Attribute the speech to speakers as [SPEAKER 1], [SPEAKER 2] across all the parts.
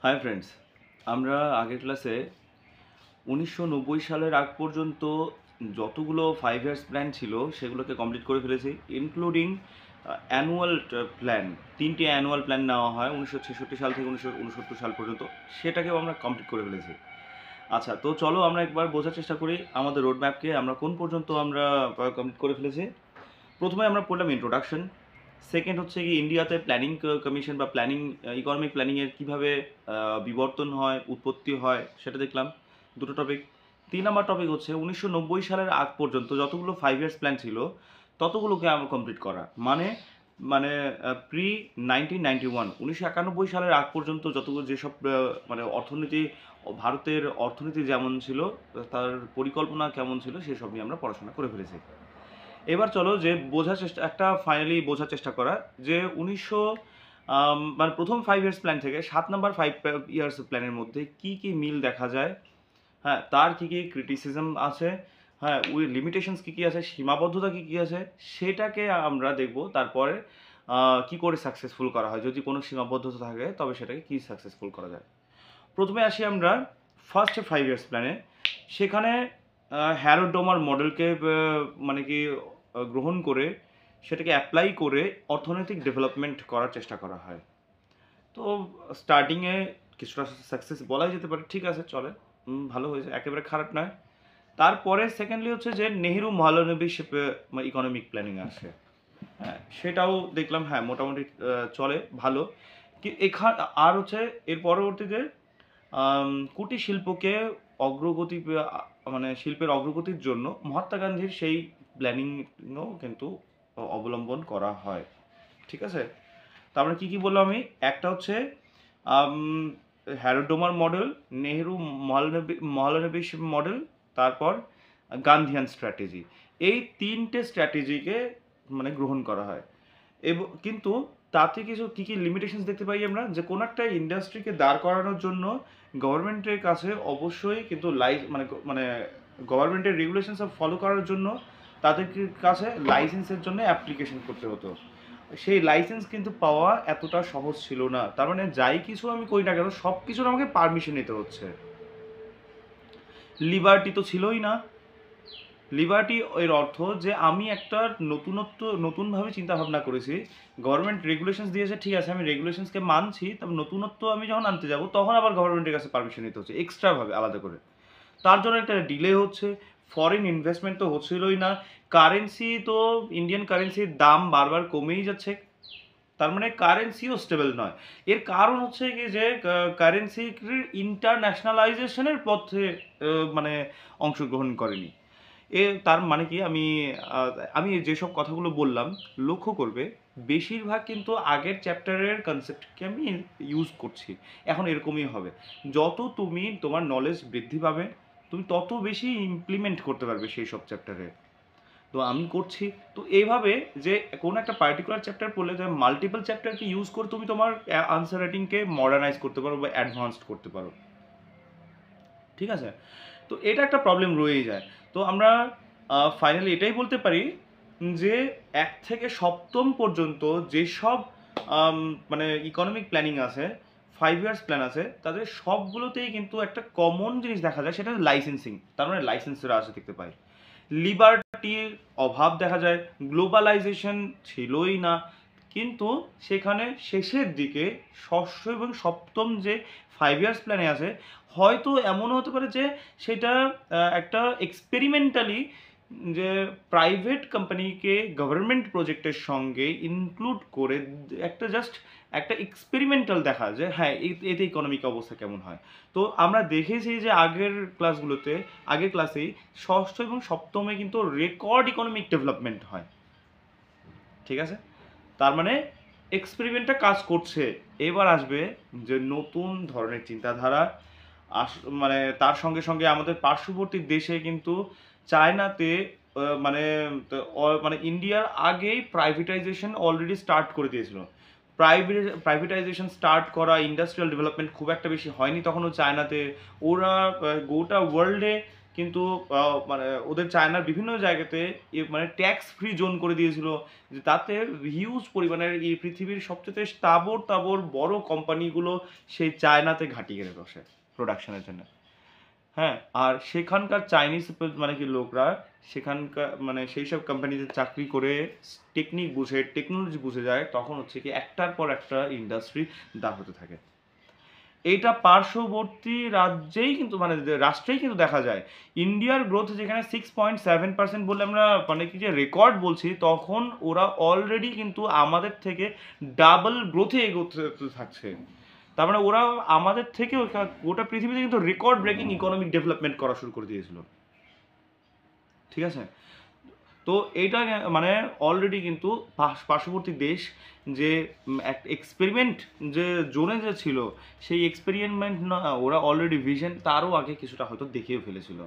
[SPEAKER 1] Hi friends, আমরা আগের ক্লাসে 1990 সালের আগ পর্যন্ত যতগুলো 5 ইয়ার্স প্ল্যান ছিল সেগুলোকে কমপ্লিট করে ফেলেছি, ইনক্লুডিং অ্যানুয়াল প্ল্যান। 3টে অ্যানুয়াল প্ল্যান নেওয়া হয় 1966 সাল থেকে 1969 সাল পর্যন্ত, সেটাকেও আমরা কমপ্লিট করে ফেলেছি। আচ্ছা, তো চলো আমরা একবার বোঝার চেষ্টা করি আমাদের রোড ম্যাপকে আমরা কোন পর্যন্ত আমরা কমপ্লিট করে ফেলেছি। প্রথমে আমরা পড়লাম ইন্ট্রোডাকশন। সেকেন্ড হচ্ছে কি ইন্ডিয়াতে প্ল্যানিং কমিশন বা প্ল্যানিং, ইকোনমিক প্ল্যানিংয়ের কীভাবে বিবর্তন হয়, উৎপত্তি হয়, সেটা দেখলাম। দুটো টপিক। 3 নম্বর টপিক হচ্ছে 1990 সালের আগ পর্যন্ত যতগুলো 5 ইয়ার্স প্ল্যান ছিল ততগুলোকে আমরা কমপ্লিট করা, মানে মানে প্রি 1991 1991 সালের আগ পর্যন্ত যতগুলো যেসব মানে অর্থনীতি, ভারতের অর্থনীতি যেমন ছিল, তার পরিকল্পনা কেমন ছিল, সেসব নিয়ে আমরা পড়াশোনা করে ফেলেছি। এবার চলো যে ফাইনালি বোঝার চেষ্টা করা যে 1900 মানে প্রথম 5 ইয়ার্স প্ল্যান থেকে 7 নম্বর 5 ইয়ার্স প্ল্যানের মধ্যে কি কি মিল দেখা যায়, হ্যাঁ, তার কি কি ক্রিটিসিজম আছে, হ্যাঁ, ওই লিমিটেশনস কি কি আছে, সীমাবদ্ধতা কি কি আছে, সেটাকে আমরা দেখব। তারপরে কি করে সাকসেসফুল করা হয়, যদি কোনো সীমাবদ্ধতা থাকে তবে সেটাকে কি সাকসেসফুল করা যায়। প্রথমে আসি আমরা ফার্স্ট 5 ইয়ার্স প্ল্যানে। সেখানে হ্যারোডোমার মডেলকে মানে কি গ্রহণ করে সেটাকে অ্যাপ্লাই করে অর্থনৈতিক ডেভেলপমেন্ট করার চেষ্টা করা হয়। তো স্টার্টিংয়ে কিছুটা সাকসেস বলাই যেতে পারে, ঠিক আছে, চলে, ভালো হয়েছে, একেবারে খারাপ নয়। তারপরে সেকেন্ডলি হচ্ছে যে নেহেরু মহালনবী ইকোনমিক প্ল্যানিং আসে, হ্যাঁ, সেটাও দেখলাম, হ্যাঁ, মোটামুটি চলে, ভালো। কি আর হচ্ছে এর পরবর্তীতে কুটির শিল্পকে অগ্রগতি, মানে শিল্পের অগ্রগতির জন্য মহাত্মা গান্ধীর সেই প্ল্যানিংও কিন্তু অবলম্বন করা হয়, ঠিক আছে। তারপরে কি কি বললাম আমি, একটা হচ্ছে হ্যারোডোমার মডেল, নেহেরু মহালনবিশ মডেল, তারপর গান্ধিয়ান স্ট্র্যাটেজি। এই 3টে স্ট্র্যাটেজিকে মানে গ্রহণ করা হয়। এবং কিন্তু তাতে কিছু কী কী লিমিটেশনস দেখতে পাই আমরা, যে কোনো একটা ইন্ডাস্ট্রিকে দাঁড় করানোর জন্য গভর্নমেন্টের কাছে অবশ্যই কিন্তু মানে গভর্নমেন্টের রেগুলেশনস ফলো করার জন্য তাদের কাছে লাইসেন্সের জন্য অ্যাপ্লিকেশন করতে হতো। সেই লাইসেন্স কিন্তু পাওয়া এতটা সহজ ছিল না, তার মানে যাই কিছু আমি করি না কেন সব কিছুর আমাকে পারমিশন নিতে হচ্ছে। লিবার্টি তো ছিলই না। লিবার্টি এর অর্থ যে আমি একটা নতুনভাবে চিন্তা ভাবনা করেছি, গভর্নমেন্ট রেগুলেশনস দিয়েছে, ঠিক আছে, আমি রেগুলেশনসকে মানছি, তবে নতুনত্ব আমি যখন আনতে যাব তখন আবার গভর্নমেন্টের কাছে পারমিশন নিতে হচ্ছে এক্সট্রাভাবে, আলাদা করে। তার জন্য একটা ডিলে হচ্ছে, ফরেন ইনভেস্টমেন্ট তো হচ্ছিলই না, কারেন্সি তো ইন্ডিয়ান কারেন্সির দাম বারবার কমেই যাচ্ছে, তার মানে কারেন্সিও স্টেবল নয়। এর কারণ হচ্ছে কি যে কারেন্সির ইন্টারন্যাশনালাইজেশনের পথে মানে অংশগ্রহণ করেনি। তার মানে কি, আমি যেসব কথাগুলো বললাম লক্ষ্য করবে, বেশিরভাগ কিন্তু আগের চ্যাপ্টারের কনসেপ্টকে আমি ইউজ করছি। এখন এরকমই হবে, যত তুমি তোমার নলেজ বৃদ্ধি পাবে তুমি তত বেশি ইমপ্লিমেন্ট করতে পারবে সেই সব চ্যাপ্টারে। তো আমি করছি। তো এইভাবে যে কোনো একটা পার্টিকুলার চ্যাপ্টার পড়লে যে মাল্টিপল চ্যাপ্টারকে ইউজ করে তুমি তোমার আনসার রাইটিংকে মডার্নাইজ করতে পারো বা অ্যাডভান্সড করতে পারো, ঠিক আছে। তো এটা একটা প্রবলেম রয়েই যায়। তো আমরা ফাইনালি এটাই বলতে পারি যে 1 থেকে 7ম পর্যন্ত যেসব মানে ইকোনমিক প্ল্যানিং আছে, 5 ইয়ার্স প্ল্যান আছে, তাদের সবগুলোতেই কিন্তু একটা কমন জিনিস দেখা যায়, সেটা লাইসেন্সিং। তার মানে লাইসেন্সের আছে দেখতে পাই। লিবার্টির অভাব দেখা যায়, গ্লোবালাইজেশন ছিলই না, কিন্তু সেখানে শেষের দিকে 6ষ্ঠ এবং 7ম যে 5 ইয়ার্স প্ল্যানে আছে, হয়তো এমনও হতে পারে যে সেটা একটা এক্সপেরিমেন্টালি যে প্রাইভেট কোম্পানিকে গভর্নমেন্ট প্রজেক্টের সঙ্গে ইনক্লুড করে একটা এক্সপেরিমেন্টাল দেখা যে হ্যাঁ এতে ইকোনমিক অবস্থা কেমন হয়। তো আমরা দেখেছি যে আগের ক্লাসেই 6ষ্ঠ এবং 7মে কিন্তু রেকর্ড ইকোনমিক ডেভেলপমেন্ট হয়, ঠিক আছে। তার মানে এক্সপেরিমেন্টটা কাজ করছে। এবার আসবে যে নতুন ধরনের চিন্তাধারা, মানে তার সঙ্গে সঙ্গে আমাদের পার্শ্ববর্তী দেশে কিন্তু চায়নাতে মানে মানে ইন্ডিয়ার আগেই প্রাইভেটাইজেশন অলরেডি স্টার্ট করে দিয়েছিল। প্রাইভেটাইজেশন স্টার্ট করা, ইন্ডাস্ট্রিয়াল ডেভেলপমেন্ট খুব একটা বেশি হয়নি তখনও চায়নাতে। ওরা গোটা ওয়ার্ল্ডে কিন্তু মানে ওদের চায়নার বিভিন্ন জায়গাতে মানে ট্যাক্স ফ্রি জোন করে দিয়েছিল, যে তাতে হিউজ পরিমাণের এই পৃথিবীর সবচেয়ে তাবড় তাবড় বড় কোম্পানিগুলো সেই চায়নাতে ঘাঁটি গেড়ে বসে প্রোডাকশনের জন্য। হ্যাঁ, আর সেখানকার চাইনিজ মানে কি লোকরা সেখানকার মানে সেই সব কোম্পানিতে চাকরি করে টেকনিক বুঝে টেকনোলজি বুঝে যায়, তখন হচ্ছে কি একটার পর একটা ইন্ডাস্ট্রি দাঁড় হতে থাকে। এইটা পার্শ্ববর্তী রাজ্যেই কিন্তু মানে রাষ্ট্রেই কিন্তু দেখা যায়। ইন্ডিয়ার গ্রোথ যেখানে 6.7% বলে আমরা মানে কি যে রেকর্ড বলছি, তখন ওরা অলরেডি কিন্তু আমাদের থেকে ডাবল গ্রোথে এগোতে থাকছে। তার মানে ওরা আমাদের থেকে গোটা পৃথিবীতে কিন্তু রেকর্ড ব্রেকিং ইকোনমিক ডেভেলপমেন্ট করা শুরু করে দিয়েছিল। ঠিক আছে, তো এইটা মানে অলরেডি কিন্তু পার্শ্ববর্তী দেশ যে একটা এক্সপেরিমেন্ট যে জোনে যে ছিল, সেই এক্সপেরিমেন্ট না ওরা অলরেডি ভিশন তারও আগে কিছুটা হয়তো দেখেও ফেলেছিল।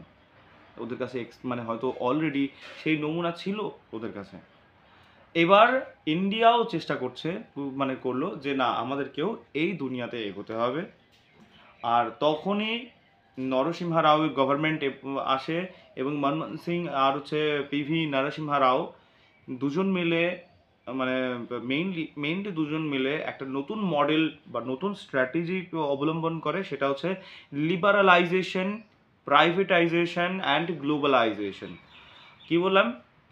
[SPEAKER 1] ওদের কাছে মানে হয়তো অলরেডি সেই নমুনা ছিল ওদের কাছে। এবার ইন্ডিয়াও চেষ্টা করছে, মানে করলো যে না আমাদেরকেও এই দুনিয়াতে এগোতে হবে। আর তখনই নরসিংহা রাও গভর্নমেন্ট আসে, এবং মনমোহন সিং আর হচ্ছে পিভি নরসিংহা রাও দুজন মিলে মানে মেইনলি দুজন মিলে একটা নতুন মডেল বা নতুন স্ট্র্যাটেজি অবলম্বন করে, সেটা হচ্ছে লিবারালাইজেশন, প্রাইভেটাইজেশন অ্যান্ড গ্লোবালাইজেশন। কি বললাম?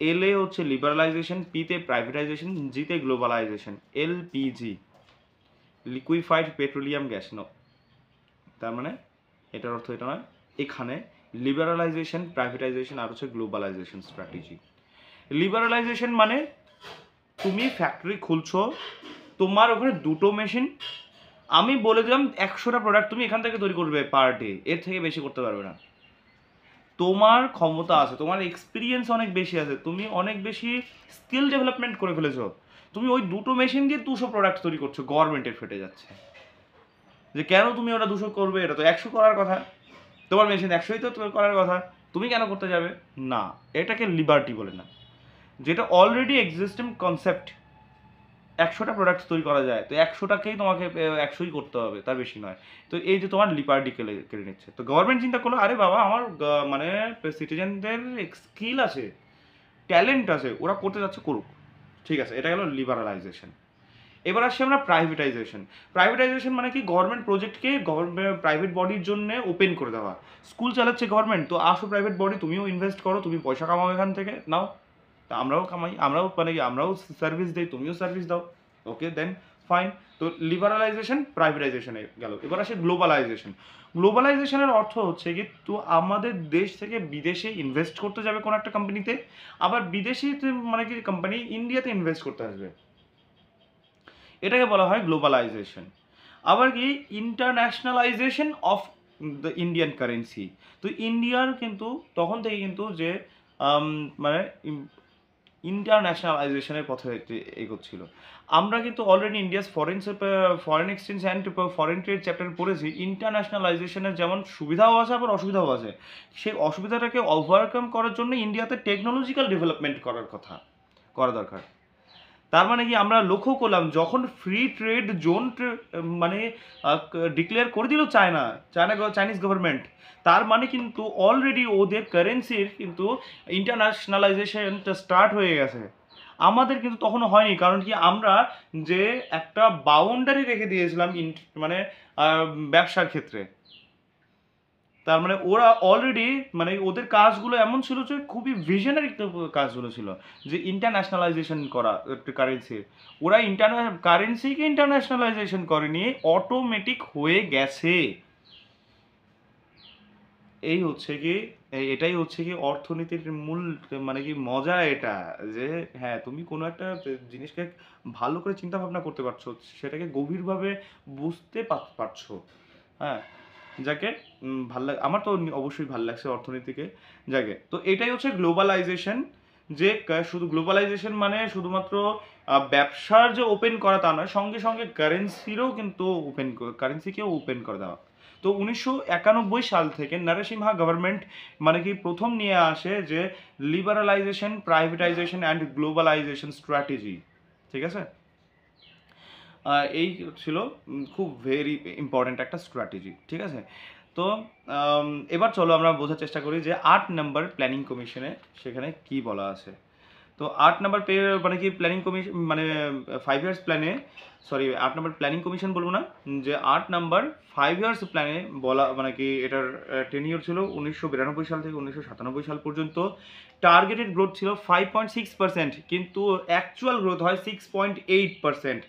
[SPEAKER 1] এল এ হচ্ছে লিবারালাইজেশন, পিতে প্রাইভেটাইজেশন, জিতে globalisation. LPG, liquefied petroleum gas. তার মানে এটার অর্থ এটা নয়, এখানে লিবারালাইজেশন, প্রাইভেটাইজেশন আর হচ্ছে গ্লোবালাইজেশন স্ট্র্যাটেজি। লিবারালাইজেশন মানে তুমি ফ্যাক্টরি খুলছো, তোমার ওখানে দুটো মেশিন, আমি বলে দিলাম 100টা প্রোডাক্ট তুমি এখান থেকে তৈরি করবে পার ডে, এর থেকে বেশি করতে পারবে না। তোমার ক্ষমতা আছে, তোমার এক্সপিরিয়েন্স অনেক বেশি আছে, তুমি অনেক বেশি স্কিল ডেভেলপমেন্ট করে ফেলেছো, তুমি ওই দুটো মেশিন দিয়ে 200 প্রোডাক্ট তৈরি করছো, গভর্নমেন্টের ফেটে যাচ্ছে যে কেন তুমি ওটা 200 করবে, এটা তো 100 করার কথা, তোমার মেশিন 100ই তো করার কথা, তুমি কেন করতে যাবে? না, এটাকে লিবার্টি বলে না, যেটা অলরেডি এক্সিস্টিং কনসেপ্ট। 100টা প্রোডাক্ট তৈরি করা যায়, তো 100টাকেই তোমাকে 100ই করতে হবে, তার বেশি নয়। তো এই যে তোমার লিবার্টি কেড়ে নিচ্ছে, তো গভর্নমেন্ট চিন্তা করলো আরে বাবা আমার মানে সিটিজেনদের স্কিল আছে, ট্যালেন্ট আছে, ওরা করতে যাচ্ছে, করুক, ঠিক আছে, এটা গেল লিবারালাইজেশন। এবার আসছি আমরা প্রাইভেটাইজেশন। প্রাইভেটাইজেশন মানে কি? গভর্নমেন্ট প্রজেক্টকে গভর্নমেন্ট প্রাইভেট বডির জন্য ওপেন করে দেওয়া। স্কুল চালাচ্ছে গভর্নমেন্ট, তো আসো প্রাইভেট বডি, তুমিও ইনভেস্ট করো, তুমি পয়সা কামাও এখান থেকে, নাও, তা আমরাও কামাই, আমরাও মানে কি আমরাও সার্ভিস দিই, তুমিও সার্ভিস দাও, ওকে দেন ফাইন। তো লিবারালাইজেশন প্রাইভেটাইজেশনে গেল। এবার আসে গ্লোবালাইজেশন। গ্লোবালাইজেশনের অর্থ হচ্ছে কি, তো আমাদের দেশ থেকে বিদেশে ইনভেস্ট করতে যাবে কোনো একটা কোম্পানিতে, আবার বিদেশি মানে কি কোম্পানি ইন্ডিয়াতে ইনভেস্ট করতে আসবে, এটাকে বলা হয় গ্লোবালাইজেশন। আবার কি ইন্টারন্যাশনালাইজেশন অফ দ্য ইন্ডিয়ান কারেন্সি। তো ইন্ডিয়ার কিন্তু তখন থেকে কিন্তু যে মানে ইন্টারন্যাশনালাইজেশনের পথে এগোচ্ছিল। আমরা কিন্তু already India's foreign exchange and foreign trade chapter পড়েছি। ইন্টারন্যাশনালাইজেশনের যেমন সুবিধাও আছে আবার অসুবিধাও আছে। সেই অসুবিধাটাকে ওভারকাম করার জন্য ইন্ডিয়াতে টেকনোলজিক্যাল ডেভেলপমেন্ট করা দরকার। তার মানে কি আমরা লক্ষ্য করলাম, যখন ফ্রি ট্রেড জোন মানে ডিক্লেয়ার করে দিল চাইনিজ গভর্নমেন্ট, তার মানে কিন্তু অলরেডি ওদের কারেন্সির কিন্তু ইন্টারন্যাশনালাইজেশনটা স্টার্ট হয়ে গেছে। আমাদের কিন্তু তখনও হয়নি, কারণ কি আমরা যে একটা বাউন্ডারি রেখে দিয়েছিলাম মানে ব্যবসার ক্ষেত্রে। তার মানে ওরা অলরেডি মানে ওদের কাজগুলো এমন ছিল যে খুবই ভিশনারি কাজগুলো ছিল, যে ইন্টারন্যাশনালাইজেশন করা কারেন্সির। ওরা কারেন্সিকে ইন্টারন্যাশনালাইজেশন করেনি, অটোমেটিক হয়ে গেছে। এই হচ্ছে কি এটাই হচ্ছে কি অর্থনীতির মূল মানে কি মজা এটা, যে হ্যাঁ তুমি কোনো একটা জিনিসকে ভালো করে চিন্তা ভাবনা করতে পারছো, সেটাকে গভীরভাবে বুঝতে পারছো। হ্যাঁ, যাকে ভাল লাগে, আমার তো অবশ্যই ভাল লাগছে অর্থনীতিকে। যাকে তো এটাই হচ্ছে গ্লোবালাইজেশন। যে শুধু গ্লোবালাইজেশন মানে শুধুমাত্র ব্যবসার যে ওপেন করা তা নয়, সঙ্গে সঙ্গে কারেন্সিকেও ওপেন করে দেওয়া। তো 1991 সাল থেকে নরসিংহা গভর্নমেন্ট মানে কি প্রথম নিয়ে আসে যে liberalisation, privatisation and globalisation strategy. ঠিক আছে, এই ছিল খুব ভেরি ইম্পর্ট্যান্ট একটা স্ট্র্যাটেজি। ঠিক আছে, তো তো এবার চলো আমরা বোঝার চেষ্টা করি যে 8 নাম্বার প্ল্যানিং কমিশনে সেখানে কি বলা আছে। তো 8 নাম্বার মানে কি প্ল্যানিং কমিশন মানে 5 ইয়ার্স প্ল্যানে, সরি 8 নাম্বার প্ল্যানিং কমিশন বলবো না, যে 8 নাম্বার 5 ইয়ার্স প্ল্যানে বলা মানে কি এটার টেনিওর ছিল 1992 সাল থেকে 1997 সাল পর্যন্ত। টার্গেটেড গ্রোথ ছিল 5.6%, কিন্তু অ্যাকচুয়াল গ্রোথ হয় 6.8%।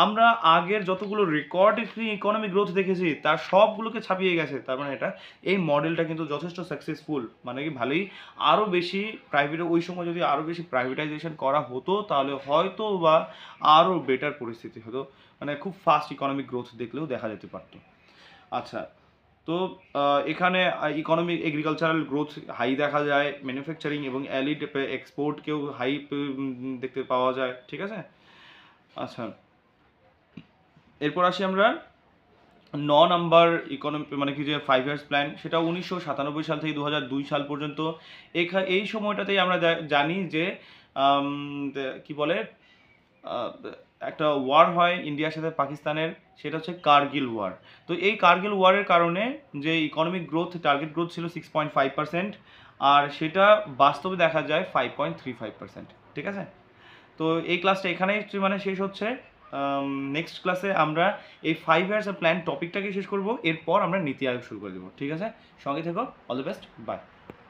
[SPEAKER 1] আমরা আগের যতগুলো রেকর্ড ইকোনমিক গ্রোথ দেখেছি তার সবগুলোকে ছাপিয়ে গেছে। তার মানে এটা এই মডেলটা কিন্তু যথেষ্ট সাকসেসফুল, মানে কি ভালোই। আরও বেশি প্রাইভেট, ওই সময় যদি আরও বেশি প্রাইভেটাইজেশন করা হতো তাহলে হয়তো বা আরও বেটার পরিস্থিতি হতো, মানে খুব ফাস্ট ইকোনমিক গ্রোথ দেখলেও দেখা যেতে পারতো। আচ্ছা, তো এখানে ইকোনমিক এগ্রিকালচারাল গ্রোথ হাই দেখা যায়, ম্যানুফ্যাকচারিং এবং অ্যালিড এক্সপোর্টকেও হাই দেখতে পাওয়া যায়, ঠিক আছে। আচ্ছা, এরপর আসি আমরা 9 নাম্বার ইকোনমি মানে কি যে 5 ইয়ার্স প্ল্যান, সেটা 1997 সাল থেকে 2002 সাল পর্যন্ত। এই সময়টাতেই আমরা জানি যে কি বলে একটা ওয়ার হয় ইন্ডিয়ার সাথে পাকিস্তানের, সেটা হচ্ছে কার্গিল ওয়ার। তো এই কার্গিল ওয়ারের কারণে যে ইকোনমিক গ্রোথ টার্গেট গ্রোথ ছিল 6.5%, আর সেটা বাস্তবে দেখা যায় 5.35%, ঠিক আছে। তো এই ক্লাসটা এখানেই মানে শেষ হচ্ছে। নেক্সট ক্লাসে আমরা এই 5 ইয়ার্স প্ল্যান টপিকটাকে শেষ করব, এরপর আমরা নীতি আয়োগ শুরু করে দেবো, ঠিক আছে। সঙ্গে থেকো, অল দ্য বেস্ট, বাই।